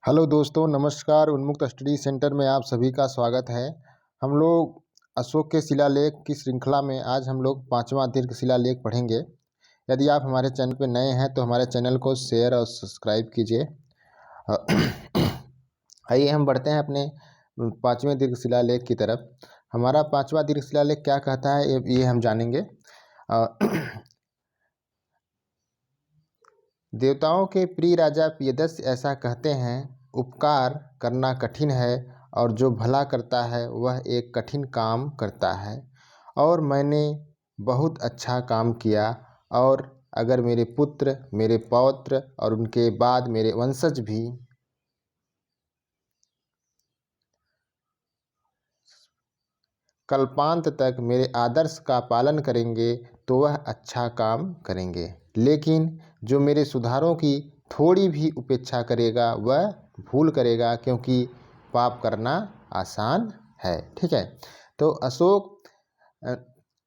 Hello दोस्तों, नमस्कार। उन्मुक्त स्टडी सेंटर में आप सभी का स्वागत है। हम लोग अशोक के शिलालेख की श्रृंखला में आज हम लोग 5वां दीर्घ शिलालेख पढ़ेंगे। यदि आप हमारे चैनल पर नए हैं तो हमारे चैनल को शेयर और सब्सक्राइब कीजिए। आइए हम बढ़ते हैं अपने 5वें दीर्घ शिलालेख की तरफ। हमारा 5वां दीर्घ शिलालेख क्या कहता है ये हम जानेंगे। देवताओं के प्रिय राजा पियदस्य ऐसा कहते हैं, उपकार करना कठिन है और जो भला करता है वह एक कठिन काम करता है। और मैंने बहुत अच्छा काम किया, और अगर मेरे पुत्र, मेरे पौत्र और उनके बाद मेरे वंशज भी कल्पांत तक मेरे आदर्श का पालन करेंगे तो वह अच्छा काम करेंगे। लेकिन जो मेरे सुधारों की थोड़ी भी उपेक्षा करेगा वह भूल करेगा, क्योंकि पाप करना आसान है। ठीक है, तो अशोक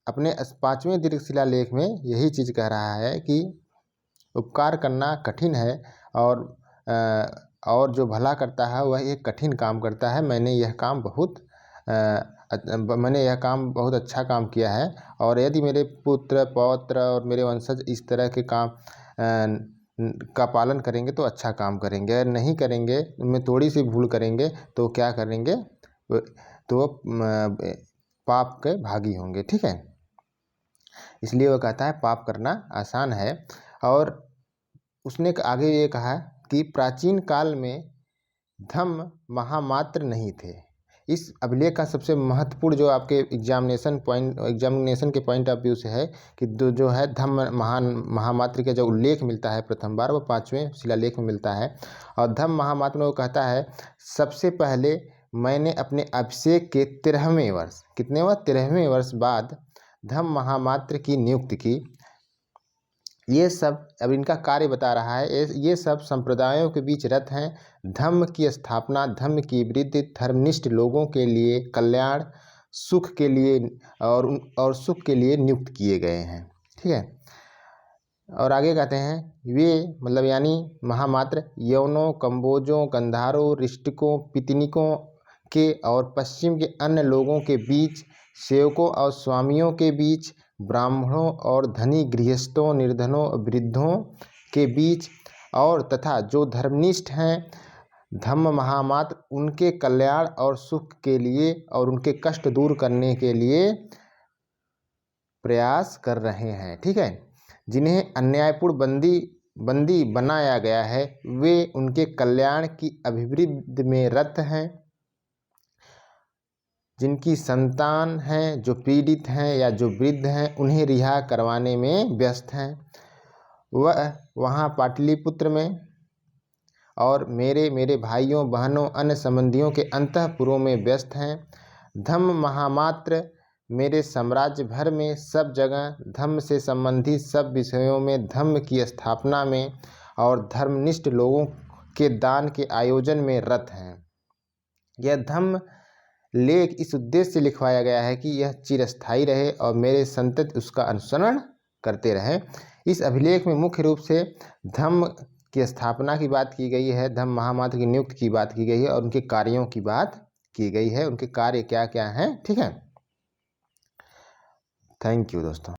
अपने 5वें दीर्घ शिलालेख में यही चीज़ कह रहा है कि उपकार करना कठिन है और जो भला करता है वह एक कठिन काम करता है। मैंने यह काम बहुत अच्छा काम किया है, और यदि मेरे पुत्र, पौत्र और मेरे वंशज इस तरह के काम का पालन करेंगे तो अच्छा काम करेंगे। अगर नहीं करेंगे, उनमें थोड़ी सी भूल करेंगे तो क्या करेंगे, तो पाप के भागी होंगे। ठीक है, इसलिए वह कहता है पाप करना आसान है। और उसने आगे ये कहा कि प्राचीन काल में धम्म महामात्र नहीं थे। इस अभिलेख का सबसे महत्वपूर्ण जो आपके एग्जामिनेशन के पॉइंट ऑफ व्यू से है कि जो है धम्म महामात्र का जो उल्लेख मिलता है प्रथम बार, वो 5वें शिलालेख में मिलता है। और धम्म महामात्र में वो कहता है, सबसे पहले मैंने अपने अभिषेक के 13वें वर्ष, कितने वर्ष, 13वें वर्ष बाद धम्म महामात्र की नियुक्ति की। ये सब अब इनका कार्य बता रहा है। ये सब संप्रदायों के बीच रथ हैं। धम्म की स्थापना, धम्म की वृद्धि, धर्मनिष्ठ लोगों के लिए कल्याण, सुख के लिए और सुख के लिए नियुक्त किए गए हैं। ठीक है, और आगे कहते हैं, वे मतलब यानी महामात्र यवनों, कंबोजों, गंधारों, रिष्टिकों, पितनिकों के और पश्चिम के अन्य लोगों के बीच, सेवकों और स्वामियों के बीच, ब्राह्मणों और धनी गृहस्थों, निर्धनों, वृद्धों के बीच, और तथा जो धर्मनिष्ठ हैं धम्म महामात्र उनके कल्याण और सुख के लिए और उनके कष्ट दूर करने के लिए प्रयास कर रहे हैं। ठीक है, जिन्हें अन्यायपूर्ण बंदी बनाया गया है वे उनके कल्याण की अभिवृद्धि में रत हैं। जिनकी संतान हैं, जो पीड़ित हैं या जो वृद्ध हैं, उन्हें रिहा करवाने में व्यस्त हैं। वह वहाँ पाटलिपुत्र में और मेरे भाइयों, बहनों, अन्य संबंधियों के अंतःपुरों में व्यस्त हैं। धम्म महामात्र मेरे साम्राज्य भर में सब जगह धम्म से संबंधित सब विषयों में धम्म की स्थापना में और धर्मनिष्ठ लोगों के दान के आयोजन में रत हैं। यह धम्म लेख इस उद्देश्य से लिखवाया गया है कि यह चिरस्थायी रहे और मेरे संतति उसका अनुसरण करते रहे। इस अभिलेख में मुख्य रूप से धम्म की स्थापना की बात की गई है, धम्म महामात्र की नियुक्ति की बात की गई है और उनके कार्यों की बात की गई है, उनके कार्य क्या क्या हैं। ठीक है, थैंक यू दोस्तों।